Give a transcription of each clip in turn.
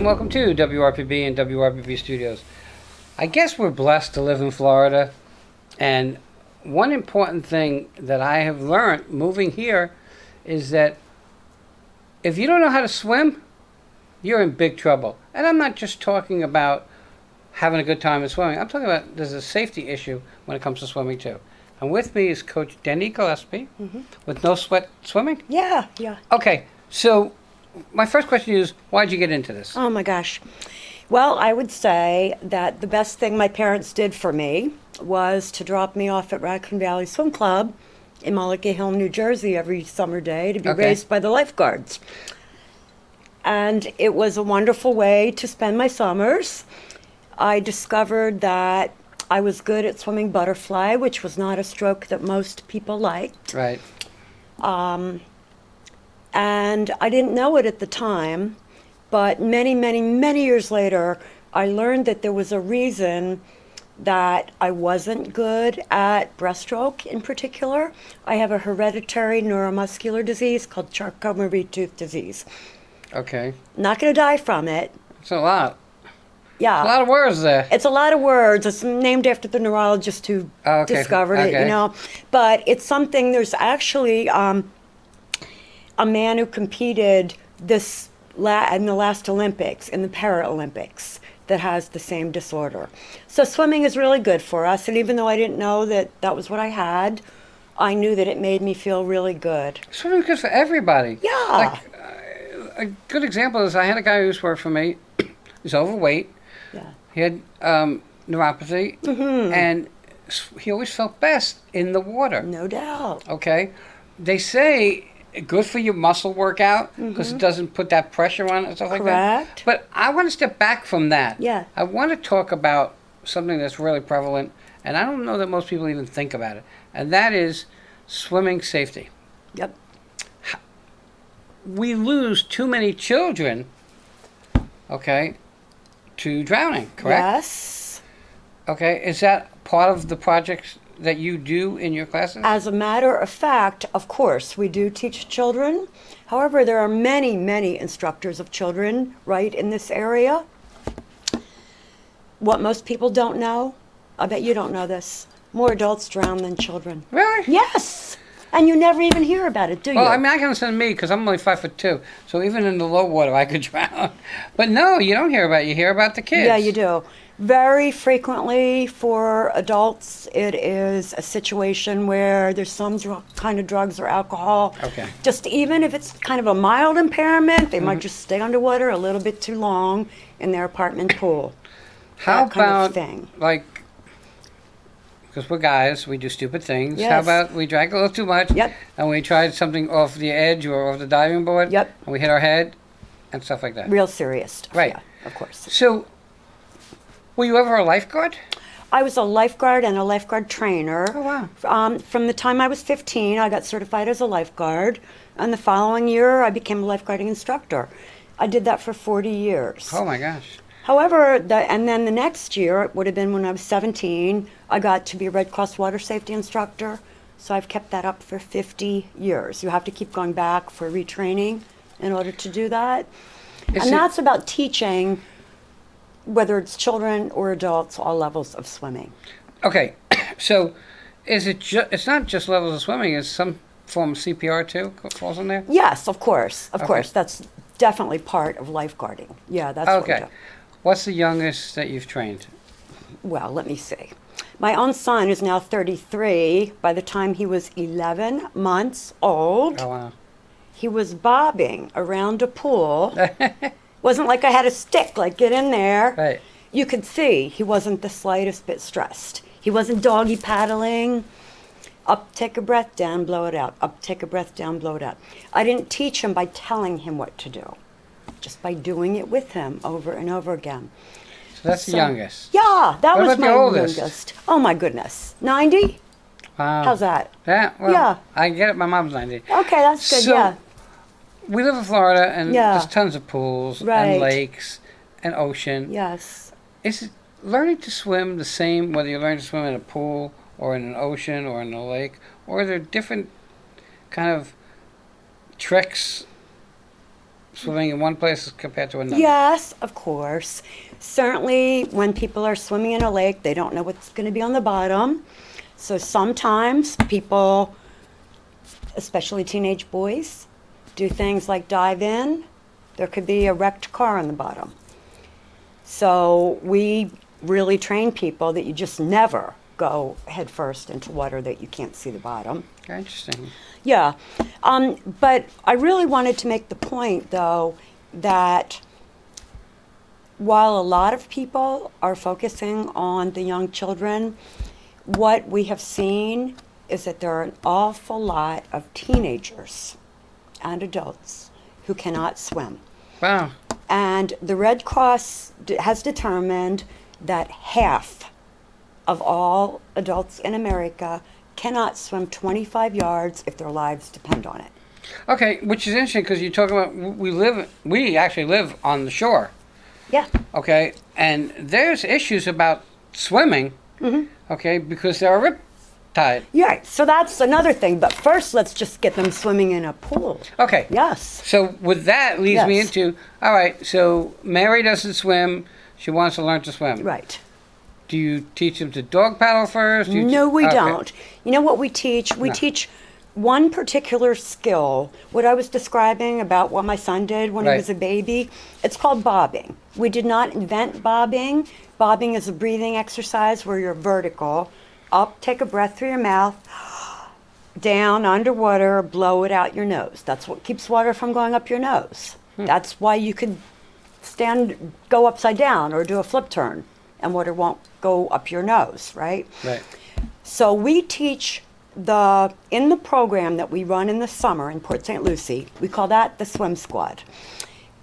and welcome to WRPB and WRPB Studios. I guess we're blessed to live in Florida, and one important thing that I have learned moving here is that if you don't know how to swim, you're in big trouble. And I'm not just talking about having a good time in swimming. I'm talking about there's a safety issue when it comes to swimming too. And with me is Coach Denny Gillespie with No Sweat Swimming. Yeah. Okay, so my first question is, why'd you get into this? Oh my gosh. Well, I would say that the best thing my parents did for me was to drop me off at Raccoon Valley Swim Club in Mulligan Hill, New Jersey every summer day to be raised by the lifeguards. And it was a wonderful way to spend my summers. I discovered that I was good at swimming butterfly, which was not a stroke that most people liked. Right. And I didn't know it at the time, but many years later, I learned that there was a reason that I wasn't good at breaststroke in particular. I have a hereditary neuromuscular disease called Charcot-Marie-Tooth disease. Okay. Not going to die from it. It's a lot. Yeah. A lot of words there. It's a lot of words. It's named after the neurologist who discovered it, you know. But it's something, there's actually a man who competed in the last Olympics, in the Paralympics, that has the same disorder. So swimming is really good for us. And even though I didn't know that that was what I had, I knew that it made me feel really good. Swimming is good for everybody. Yeah. Like, a good example is I had a guy who used to work for me. He's overweight. Yeah. He had neuropathy, and he always felt best in the water. No doubt. Okay? They say good for your muscle workout because it doesn't put that pressure on it and stuff like that. Correct. But I want to step back from that. Yeah. I want to talk about something that's really prevalent, and I don't know that most people even think about it, and that is swimming safety. Yep. We lose too many children, okay, to drowning, correct? Yes. Okay, is that part of the projects that you do in your classes? As a matter of fact, of course, we do teach children. However, there are many instructors of children right in this area. What most people don't know, I bet you don't know this, more adults drown than children. Really? Yes. And you never even hear about it, do you? Well, I mean, I can understand me because I'm only 5'2", so even in the low water I could drown. But no, you don't hear about it. You hear about the kids. Yeah, you do. Very frequently for adults, it is a situation where there's some kind of drugs or alcohol. Okay. Just even if it's kind of a mild impairment, they might just stay underwater a little bit too long in their apartment pool. How that kind about, of thing. like, because we're guys, we do stupid things. Yes. How about we drank a little too much and we tried something off the edge or off the diving board and we hit our head and stuff like that? Real serious stuff. Right. Yeah, of course. So, were you ever a lifeguard? I was a lifeguard and a lifeguard trainer. Oh, wow. From the time I was 15, I got certified as a lifeguard. And the following year, I became a lifeguarding instructor. I did that for 40 years. Oh, my gosh. However, and then the next year, it would have been when I was 17, I got to be a Red Cross water safety instructor. So I've kept that up for 50 years. You have to keep going back for retraining in order to do that. That's about teaching, whether it's children or adults, all levels of swimming. Okay, so is it it's not just levels of swimming, it's some form of CPR too falls in there? Yes, of course. Of course. That's definitely part of lifeguarding. Yeah, that's what we do. What's the youngest that you've trained? Well, let me see. My own son is now 33. By the time he was 11 months old, he was bobbing around a pool. Wasn't like I had a stick, like get in there. Right. You could see he wasn't the slightest bit stressed. He wasn't doggy paddling. Up, take a breath, down, blow it out. Up, take a breath, down, blow it out. I didn't teach him by telling him what to do, just by doing it with him over and over again. So that's the youngest? Yeah, that was my oldest? youngest. Oh my goodness. 90? Wow. How's that? Well, I get it. My mom's 90. Okay, that's good, so, we live in Florida, and there's tons of pools and lakes and ocean. Yes. Is it learning to swim the same whether you learn to swim in a pool or in an ocean or in a lake? Or are there different kind of tricks swimming in one place compared to another? Yes, of course. Certainly, when people are swimming in a lake, they don't know what's going to be on the bottom. So sometimes people, especially teenage boys, do things like dive in. There could be a wrecked car on the bottom. So we really train people that you just never go head first into water that you can't see the bottom. Interesting. Yeah. But I really wanted to make the point, though, that while a lot of people are focusing on the young children, what we have seen is that there are an awful lot of teenagers and adults who cannot swim. Wow. And the Red Cross has determined that half of all adults in America cannot swim 25 yards if their lives depend on it. Okay, which is interesting because you talk about we actually live on the shore. Yeah. Okay, and there's issues about swimming. Okay, because there are riptide. Yeah, so that's another thing. But first, let's just get them swimming in a pool. Okay. Yes. So with that leads me Yes. into, all right, so Mary doesn't swim. She wants to learn to swim. Right. Do you teach them to dog paddle first? No, we Okay. don't. You know what we teach? We No. teach one particular skill. What I was describing about what my son did when he Right. was a baby, it's called bobbing. We did not invent bobbing. Bobbing is a breathing exercise where you're vertical. Up, take a breath through your mouth, down, underwater, blow it out your nose. That's what keeps water from going up your nose. That's why you could go upside down or do a flip turn and water won't go up your nose, right? Right. So we teach in the program that we run in the summer in Port St. Lucie, we call that the swim squad.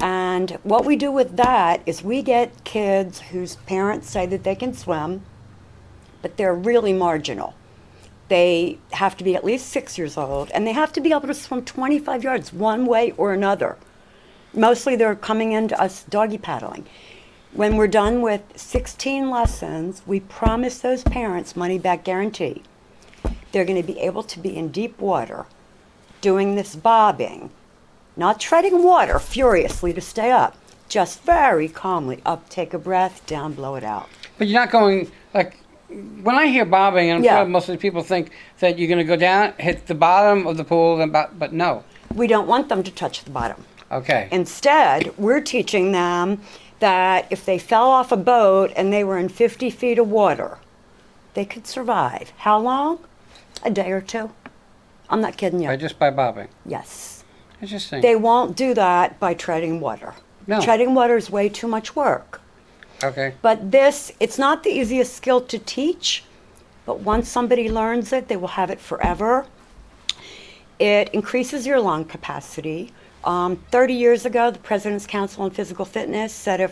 And what we do with that is we get kids whose parents say that they can swim, but they're really marginal. They have to be at least 6 years old, and they have to be able to swim 25 yards one way or another. Mostly they're coming into us doggy paddling. When we're done with 16 lessons, we promise those parents money back guarantee. They're going to be able to be in deep water doing this bobbing, not treading water furiously to stay up, just very calmly up, take a breath, down, blow it out. But you're not going, like, when I hear bobbing, and I'm Yeah. sure most of the people think that you're going to go down, hit the bottom of the pool, but no. We don't want them to touch the bottom. Okay. Instead, we're teaching them that if they fell off a boat and they were in 50 feet of water, they could survive. How long? A day or two. I'm not kidding you. Just by bobbing. Yes. Interesting. They won't do that by treading water. No. Treading water is way too much work. Okay. But it's not the easiest skill to teach, but once somebody learns it, they will have it forever. It increases your lung capacity. 30 years ago, the President's Council on Physical Fitness said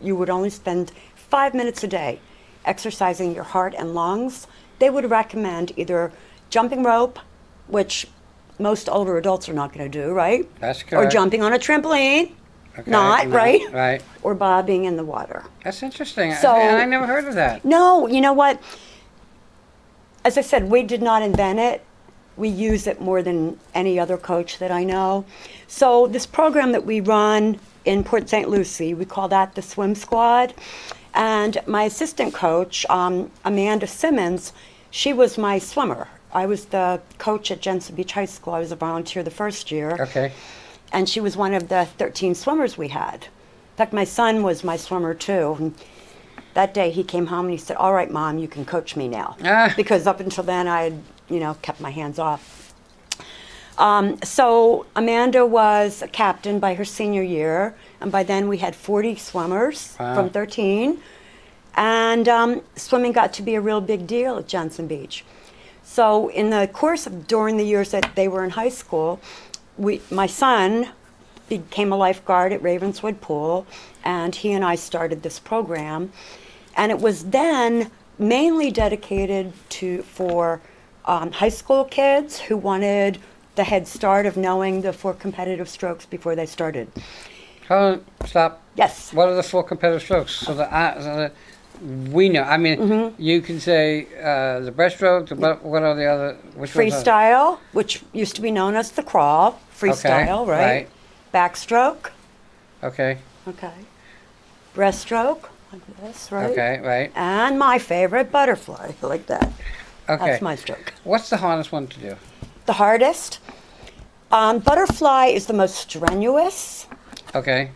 you would only spend 5 minutes a day exercising your heart and lungs, they would recommend either jumping rope, which most older adults are not going to do, right? That's Or correct. jumping on a trampoline, Okay, not, no, right? Right. Or bobbing in the water. That's interesting. So- And I never heard of that. No, you know what? As I said, we did not invent it. We use it more than any other coach that I know. So this program that we run in Port St. Lucie, we call that the Swim Squad. And my assistant coach, Amanda Simmons, she was my swimmer. I was the coach at Jensen Beach High School. I was a volunteer the first year. Okay. And she was one of the 13 swimmers we had. In fact, my son was my swimmer too. And that day he came home and he said, "All right, Mom, you can coach me now." Because up until then I had, kept my hands off. So Amanda was a captain by her senior year. And by then we had 40 swimmers from 13. And swimming got to be a real big deal at Jensen Beach. So in the course of during the years that they were in high school, my son became a lifeguard at Ravenswood Pool, and he and I started this program. And it was then mainly dedicated for high school kids who wanted the head start of knowing the 4 competitive strokes before they started. Stop. Yes. What are the 4 competitive strokes? So that we know. I mean, you can say the breaststroke. What are the other? Which ones are- Freestyle, which used to be known as the crawl, freestyle, Okay, right? Backstroke, Okay. Okay. Breaststroke, like this, right? Okay. Right. And my favorite, butterfly, like that. Okay. That's my stroke. What's the hardest one to do? The hardest, butterfly is the most strenuous. Okay.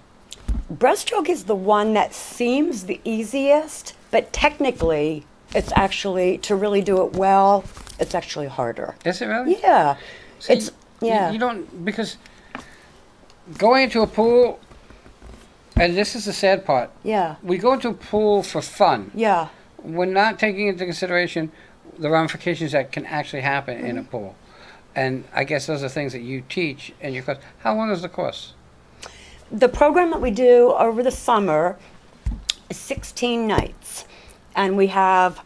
Breaststroke is the one that seems the easiest, but technically, it's actually, to really do it well, it's actually harder. Is it really? Yeah. See, It's, yeah. You don't, because going into a pool, and this is the sad part, Yeah. we go into a pool for fun. Yeah. We're not taking into consideration the ramifications that can actually happen in a pool. And I guess those are things that you teach in your course. How long is the course? The program that we do over the summer is 16 nights. And we have,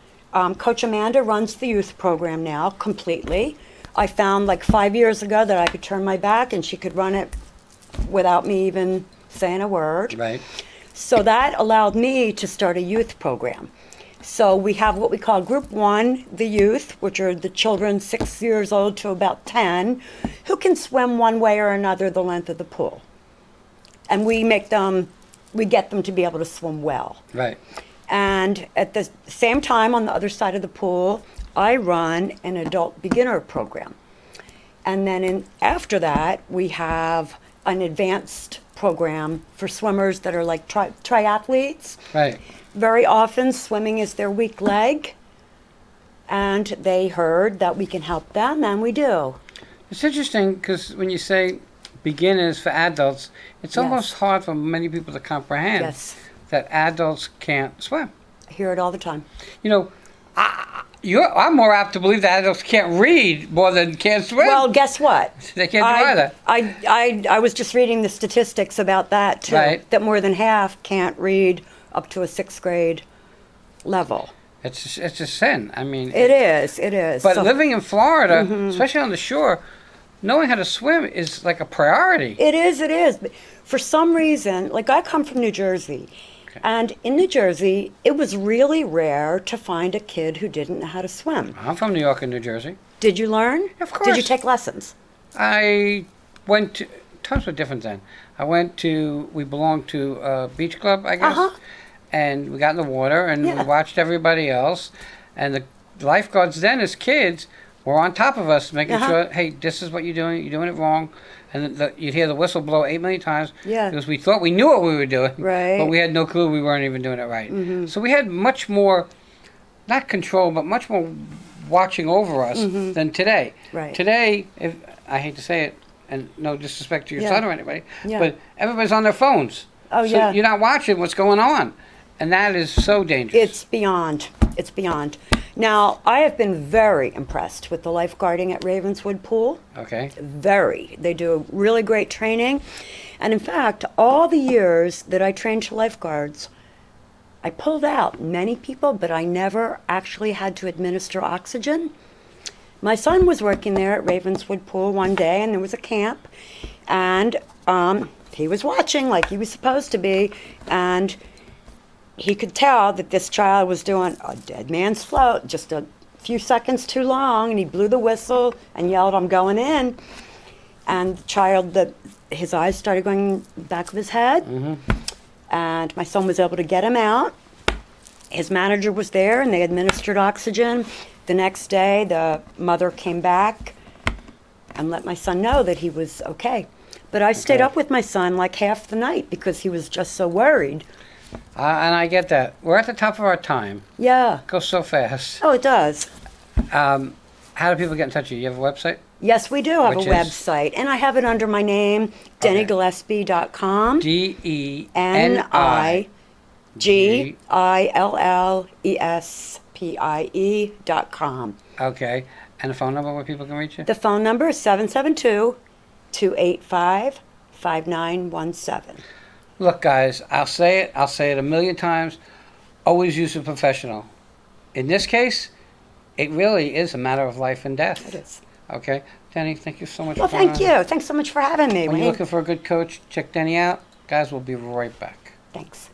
Coach Amanda runs the youth program now completely. I found like 5 years ago that I could turn my back and she could run it without me even saying a word. Right. So that allowed me to start a youth program. So we have what we call Group 1, the youth, which are the children 6 years old to about 10, who can swim one way or another the length of the pool. And we get them to be able to swim well. Right. And at the same time, on the other side of the pool, I run an adult beginner program. And then after that, we have an advanced program for swimmers that are like triathletes. Right. Very often, swimming is their weak leg. And they heard that we can help them, and we do. It's interesting because when you say beginners for adults, it's Yes. almost hard for many people to comprehend Yes. that adults can't swim. I hear it all the time. You know, I'm more apt to believe that adults can't read more than can't swim. Well, guess what? They can't do either. I was just reading the statistics about that too. Right. That more than half can't read up to a 6th grade level. It's a sin. I mean, It is. It is. but So- living in Florida, especially on the shore, knowing how to swim is like a priority. It is. It is. But for some reason, like I come from New Jersey, and in New Jersey, it was really rare to find a kid who didn't know how to swim. I'm from New York and New Jersey. Did you learn? Of Did you course. take lessons? I went to, times were different then. We belonged to a beach club, I guess. Uh-huh. And we got in the water and Yeah. we watched everybody else. And the lifeguards then, as kids, were on top of us, making Uh-huh. sure, hey, this is what you're doing it wrong. And you'd hear the whistle blow 8 million times. Yeah. Because we thought we knew what we were doing. Right. But we had no clue we weren't even doing it right. So we had much more, not control, but much more watching over us than today. Right. Today, if I hate to say it, and no disrespect to your Yeah. son or anybody, Yeah. but everybody's on their phones. Oh, so yeah. you're not watching what's going on. And that is so dangerous. It's beyond. It's beyond. Now, I have been very impressed with the lifeguarding at Ravenswood Pool. Okay. Very. They do really great training. And in fact, all the years that I trained lifeguards, I pulled out many people, but I never actually had to administer oxygen. My son was working there at Ravenswood Pool one day, and there was a camp, and he was watching like he was supposed to be, and he could tell that this child was doing a dead man's float just a few seconds too long, and he blew the whistle and yelled, "I'm going in." And the child, his eyes started going back of his head, and my son was able to get him out. His manager was there, and they administered oxygen. The next day, the mother came back and let my son know that he was okay. But I stayed Okay. up with my son like half the night because he was just so worried. And I get that. We're at the top of our time. Yeah. It goes so fast. Oh, it does. How do people get in touch with you? You have a website? Yes, we do have Which a is? website, and I have it under my name, DennyGillespie.com. NIGILLESPIE.com. Okay. And a phone number where people can reach you? The phone number is 772-285-5917. Look, guys, I'll say it a million times. Always use a professional. In this case, it really is a matter of life and death. It is. Okay? Denny, thank you so much Well, for coming thank on. you. Thanks so much for having me. When Wayne. you're looking for a good coach, check Denny out. Guys, we'll be right back. Thanks.